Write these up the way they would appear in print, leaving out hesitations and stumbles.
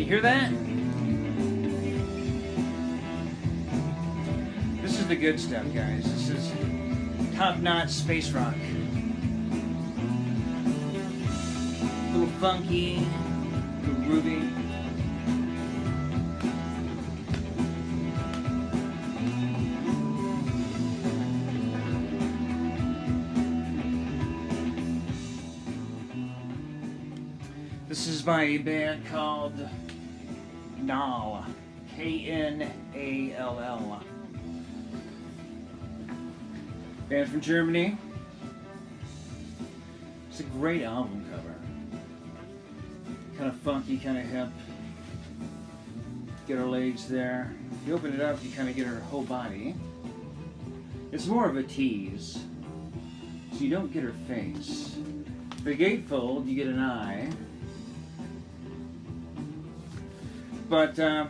hear that? This is the good stuff, guys. This is top-notch space rock. A little funky, a little groovy. This is by a band called Knall, K-N-A-L-L. Band from Germany. It's a great album cover. Kind of funky, kind of hip. Get her legs there. If you open it up, you kind of get her whole body. It's more of a tease, so you don't get her face. The gatefold, you get an eye. But they're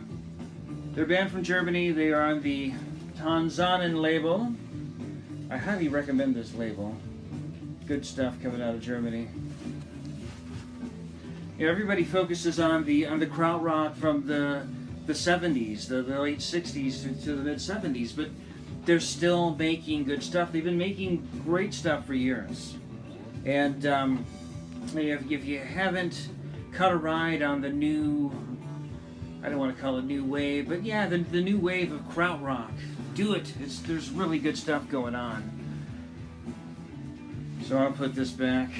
a band from Germany. They are on the Tanzanen label. I highly recommend this label. Good stuff coming out of Germany. You know, everybody focuses on the krautrock from the 70s, the late 60s to the mid 70s, but they're still making good stuff. They've been making great stuff for years. And if you haven't caught a ride on the new, I don't want to call it new wave, but yeah, the new wave of krautrock. Do it. There's really good stuff going on. So I'll put this back.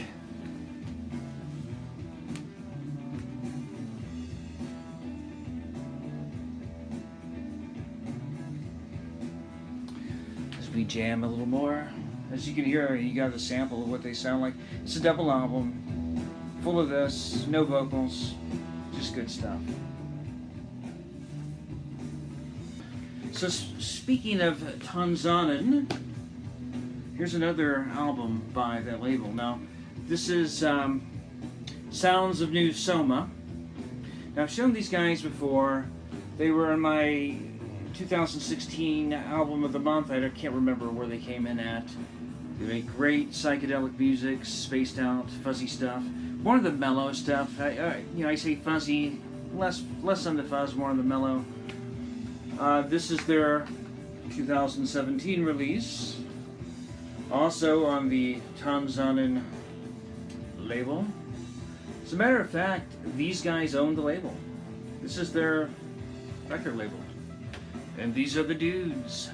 As we jam a little more. As you can hear, you got a sample of what they sound like. It's a double album, full of this, no vocals, just good stuff. So speaking of Tanzanen, here's another album by that label. Now, this is Sounds of New Soma. Now, I've shown these guys before. They were in my 2016 album of the month. I can't remember where they came in at. They make great psychedelic music, spaced out, fuzzy stuff. More of the mellow stuff. I say fuzzy, less on the fuzz, more on the mellow. This is their 2017 release, also on the Tanzanen label. As a matter of fact, these guys own the label. This is their record label. And these are the dudes.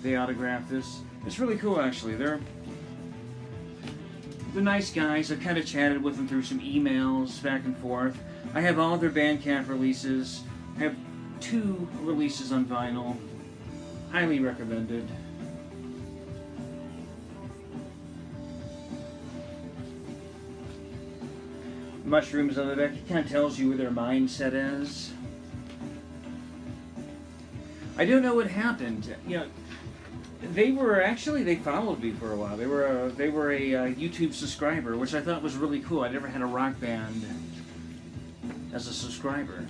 They autographed this. It's really cool, actually. They're nice guys. I've kind of chatted with them through some emails back and forth. I have all their Bandcamp releases. I have 2 releases on vinyl. Highly recommended. Mushrooms on the back. It kind of tells you where their mindset is. I don't know what happened. You know, they followed me for a while. They were a YouTube subscriber, which I thought was really cool. I never had a rock band as a subscriber.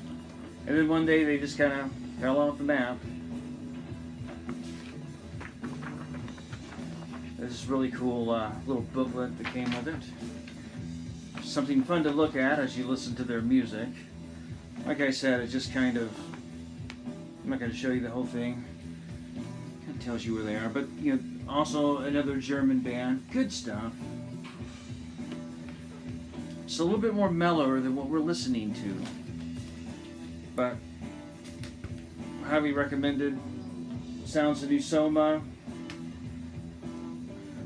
And then one day they just kind of fell off the map. There's this really cool little booklet that came with it. Something fun to look at as you listen to their music. Like I said, it just kind of, I'm not going to show you the whole thing. It kind of tells you where they are. But, you know, also another German band. Good stuff. It's a little bit more mellower than what we're listening to. But highly recommended. Sounds of New Soma.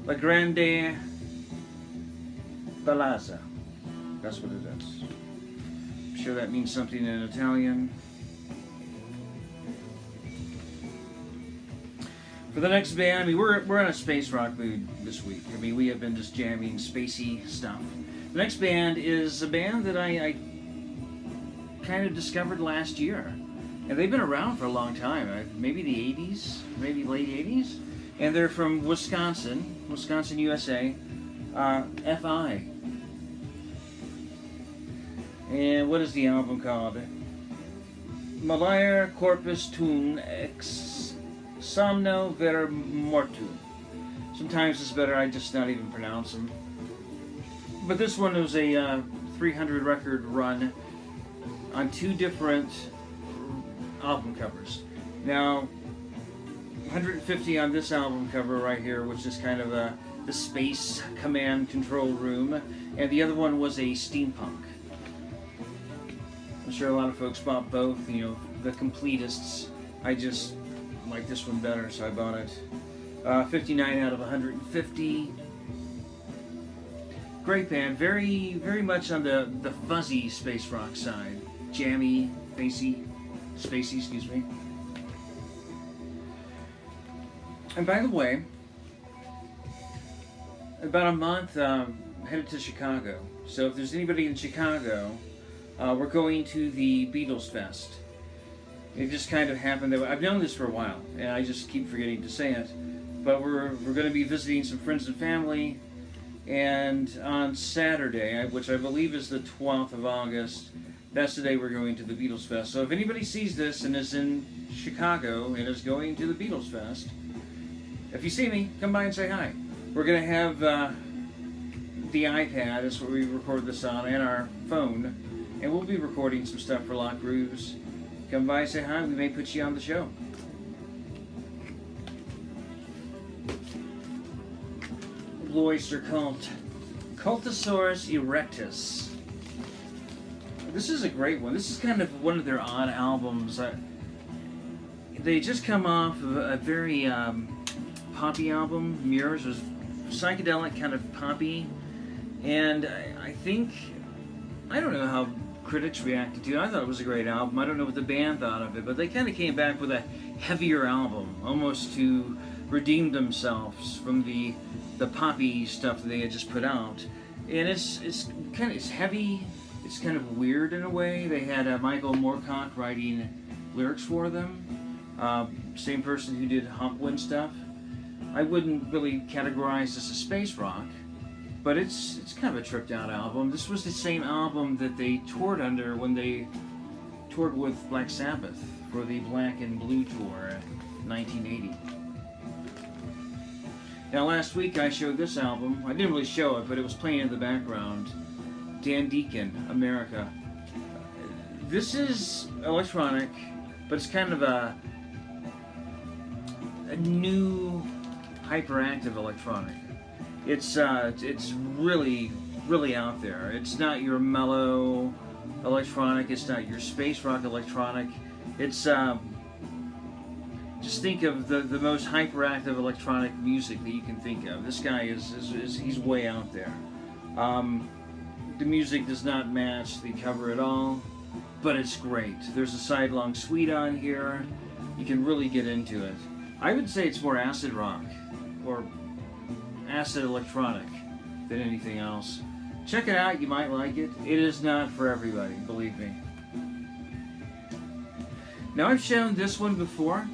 La Grande Bellezza. That's what it is. I'm sure that means something in Italian. For the next band, I mean, we're in a space rock mood this week. I mean, we have been just jamming spacey stuff. The next band is a band that I kind of discovered last year. And they've been around for a long time, maybe the 80s, maybe late 80s. And they're from Wisconsin, USA, FI. And what is the album called? Malaya Corpus Tuum Ex Somno Ver Mortu. Sometimes it's better I just not even pronounce them. But this one was a 300 record run. on 2 different album covers. Now, 150 on this album cover right here, which is kind of the space command control room, and the other one was a steampunk. I'm sure a lot of folks bought both, the completists. I just like this one better, so I bought it. 59 out of 150. Great band, very, very much on the fuzzy space rock side. Jammy, spacey, excuse me. And by the way, about a month, headed to Chicago. So if there's anybody in Chicago, we're going to the Beatles Fest. It just kind of happened that I've known this for a while, and I just keep forgetting to say it. But we're going to be visiting some friends and family, and on Saturday, which I believe is the 12th of August, that's the day we're going to the Beatles Fest. So if anybody sees this and is in Chicago and is going to the Beatles Fest, if you see me, come by and say hi. We're going to have the iPad, that's what we record this on, and our phone, and we'll be recording some stuff for Lock Grooves. Come by and say hi, we may put you on the show. Blue Oyster Cult. Cultosaurus erectus. This is a great one. This is kind of one of their odd albums. They just come off of a very poppy album. Mirrors was psychedelic, kind of poppy. And I think, I don't know how critics reacted to it. I thought it was a great album. I don't know what the band thought of it, but they kind of came back with a heavier album, almost to redeem themselves from the poppy stuff that they had just put out. And it's heavy. It's kind of weird in a way. They had Michael Moorcock writing lyrics for them. Same person who did Hopwind stuff. I wouldn't really categorize this as space rock, but it's kind of a tripped out album. This was the same album that they toured under when they toured with Black Sabbath for the Black and Blue tour in 1980. Now last week I showed this album. I didn't really show it, but it was playing in the background. Dan Deacon, America. This is electronic, but it's kind of a new hyperactive electronic. It's really, really out there. It's not your mellow electronic. It's not your space rock electronic. It's just think of the most hyperactive electronic music that you can think of. This guy he's way out there. The music does not match the cover at all, but it's great. There's a side-long suite on here. You can really get into it. I would say it's more acid rock or acid electronic than anything else. Check it out, you might like it. It is not for everybody, believe me. Now I've shown this one before.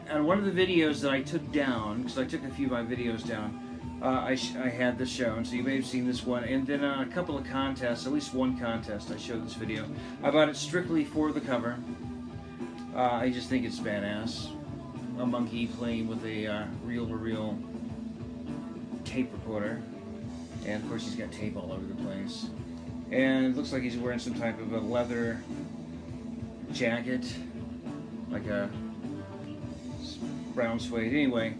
On one of the videos that I took down, because I took a few of my videos down, I had this shown, so you may have seen this one. And then on a couple of contests, at least one contest, I showed this video. I bought it strictly for the cover. I just think it's badass. A monkey playing with a reel-to-reel tape recorder. And of course he's got tape all over the place. And it looks like he's wearing some type of a leather jacket. Like a brown suede. Anyway,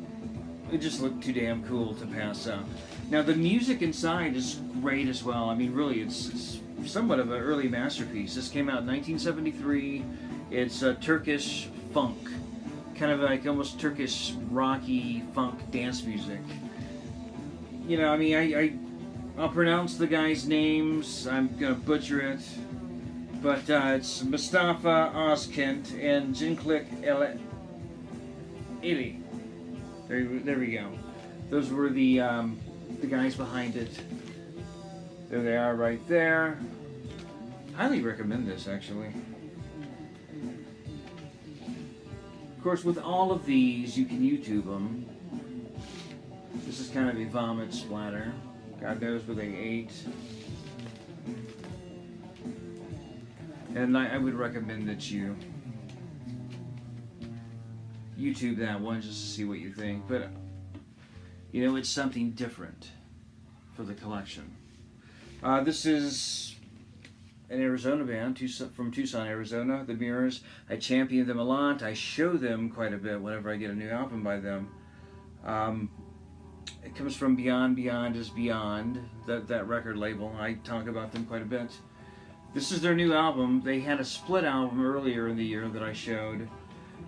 it just looked too damn cool to pass up. Now the music inside is great as well. I mean, really, it's somewhat of an early masterpiece. This came out in 1973. It's Turkish funk, kind of like almost Turkish rocky funk dance music. You know, I mean, I'll pronounce the guys' names. I'm gonna butcher it, but it's Mustafa Özkent and Cinklik Ili. There we go. Those were the guys behind it. There they are right there. Highly recommend this, actually. Of course, with all of these, you can YouTube them. This is kind of a vomit splatter. God knows where they ate. And I would recommend that you YouTube that one just to see what you think. But, you know, it's something different for the collection. This is an Arizona band from Tucson, Arizona, the Mirrors. I champion them a lot. I show them quite a bit whenever I get a new album by them. It comes from Beyond Beyond is Beyond, that record label. I talk about them quite a bit. This is their new album. They had a split album earlier in the year that I showed.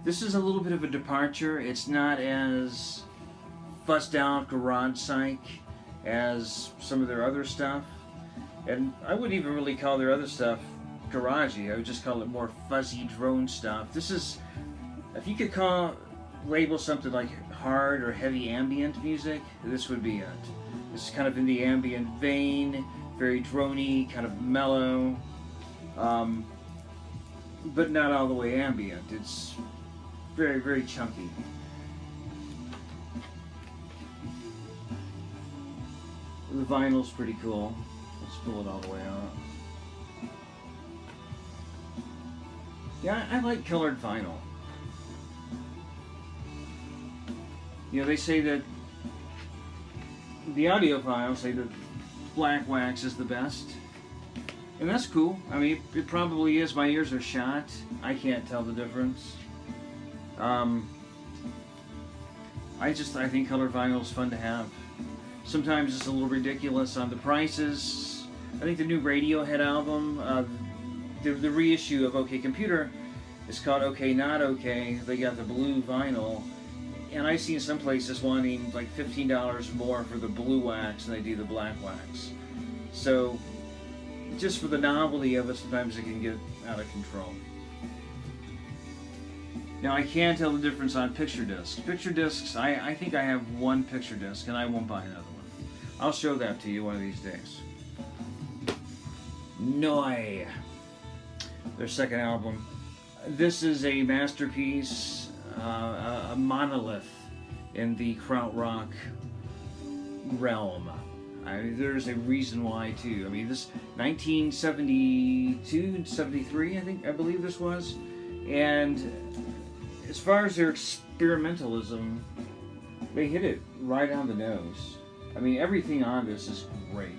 This is a little bit of a departure. It's not as fussed out garage psych as some of their other stuff. And I wouldn't even really call their other stuff garagey. I would just call it more fuzzy drone stuff. This is, if you could label something like hard or heavy ambient music, this would be it. This is kind of in the ambient vein, very droney, kind of mellow, but not all the way ambient. It's very, very chunky. The vinyl's pretty cool. Let's pull it all the way out. Yeah, I like colored vinyl. You know, they say that the audiophiles say that black wax is the best. And that's cool. I mean, it probably is. My ears are shot. I can't tell the difference. I think colored vinyl is fun to have. Sometimes it's a little ridiculous on the prices. I think the new Radiohead album, the reissue of OK Computer, is called OK Not OK. They got the blue vinyl. And I've seen some places wanting like $15 more for the blue wax than they do the black wax. So, just for the novelty of it, sometimes it can get out of control. Now, I can tell the difference on picture discs. Picture discs, I think I have one picture disc, and I won't buy another one. I'll show that to you one of these days. Noi, their second album. This is a masterpiece, a monolith in the krautrock realm. There's a reason why too. I mean, this 1972, 73, I believe this was, and as far as their experimentalism, they hit it right on the nose. I mean, everything on this is great.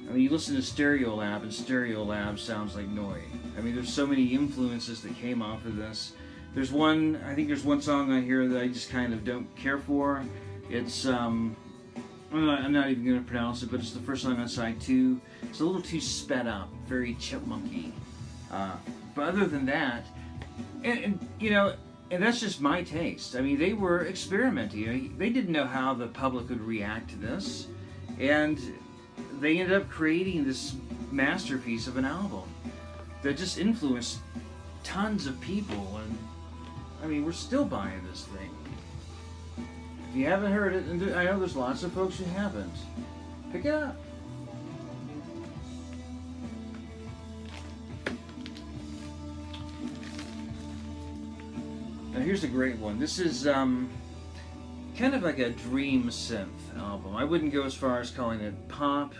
I mean, you listen to Stereolab, and Stereolab sounds like Noi. I mean, there's so many influences that came off of this. I think there's one song on here that I just kind of don't care for. It's, I'm not even going to pronounce it, but it's the first song on side 2. It's a little too sped up, very chipmunky. But other than that, and that's just my taste. I mean, they were experimenting. They didn't know how the public would react to this, and they ended up creating this masterpiece of an album that just influenced tons of people. And I mean, we're still buying this thing. If you haven't heard it, and I know there's lots of folks who haven't, pick it up. Now here's a great one. This is kind of like a dream synth album. I wouldn't go as far as calling it pop.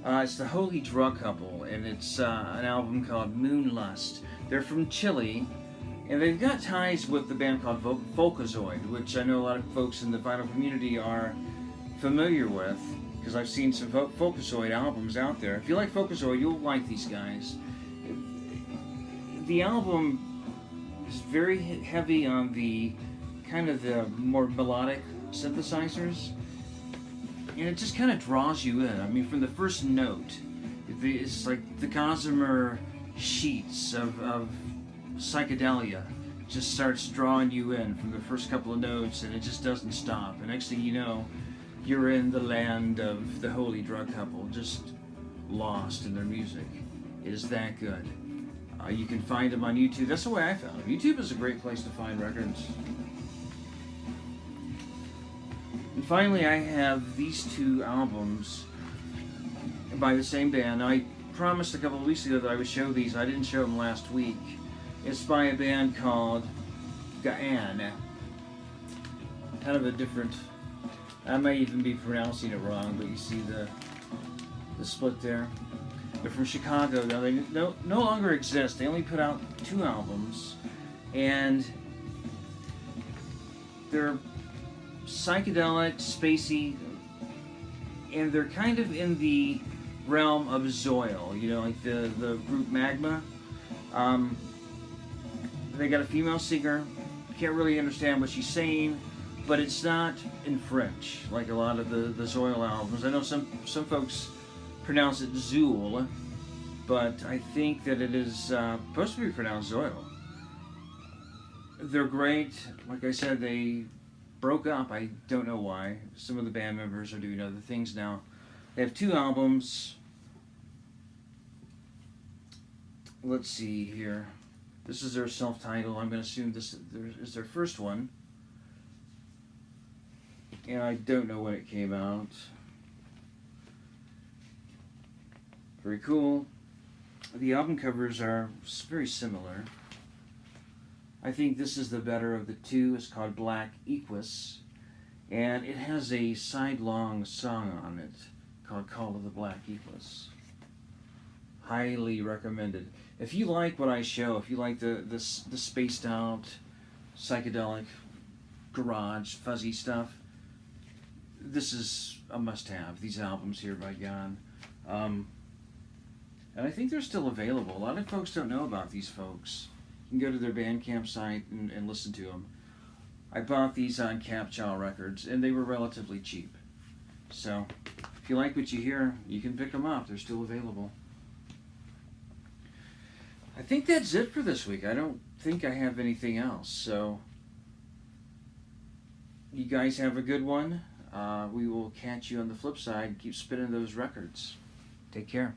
It's the Holy Drug Couple, and it's an album called Moonlust. They're from Chile, and they've got ties with the band called Folkazoid, which I know a lot of folks in the vinyl community are familiar with, because I've seen some Folkazoid albums out there. If you like Folkazoid, you'll like these guys. The album is very heavy on the kind of the more melodic synthesizers, and it just kind of draws you in. I mean, from the first note, it's like the gossamer sheets of psychedelia just starts drawing you in from the first couple of notes, and it just doesn't stop. And next thing you know, you're in the land of the Holy Drug Couple, just lost in their music. It is that good. You can find them on YouTube. That's the way I found them. YouTube is a great place to find records. And finally, I have these two albums by the same band. Now, I promised a couple of weeks ago that I would show these. I didn't show them last week. It's by a band called Gaan. Kind of a different... I might even be pronouncing it wrong, but you see the split there. They're from Chicago. Now, they no longer exist. They only put out 2 albums. And they're psychedelic, spacey, and they're kind of in the realm of Zoil, you know, like the group Magma. Um, they got a female singer. Can't really understand what she's saying, but it's not in French like a lot of the Zoil albums. I know some folks pronounce it Zool, but I think that it is supposed to be pronounced Zoil. They're great. Like I said, they broke up. I don't know why. Some of the band members are doing other things now. They have 2 albums. Let's see here. This is their self-titled. I'm going to assume this is their first one. And I don't know when it came out. Very cool. The album covers are very similar. I think this is the better of the 2. It's called Black Equus. And it has a sidelong song on it called Call of the Black Equus. Highly recommended. If you like what I show, if you like the spaced out, psychedelic, garage, fuzzy stuff, this is a must-have. These albums here by Jan. And I think they're still available. A lot of folks don't know about these folks. You can go to their Bandcamp site and listen to them. I bought these on Capchow Records, and they were relatively cheap. So, if you like what you hear, you can pick them up. They're still available. I think that's it for this week. I don't think I have anything else. So, you guys have a good one. We will catch you on the flip side. Keep spinning those records. Take care.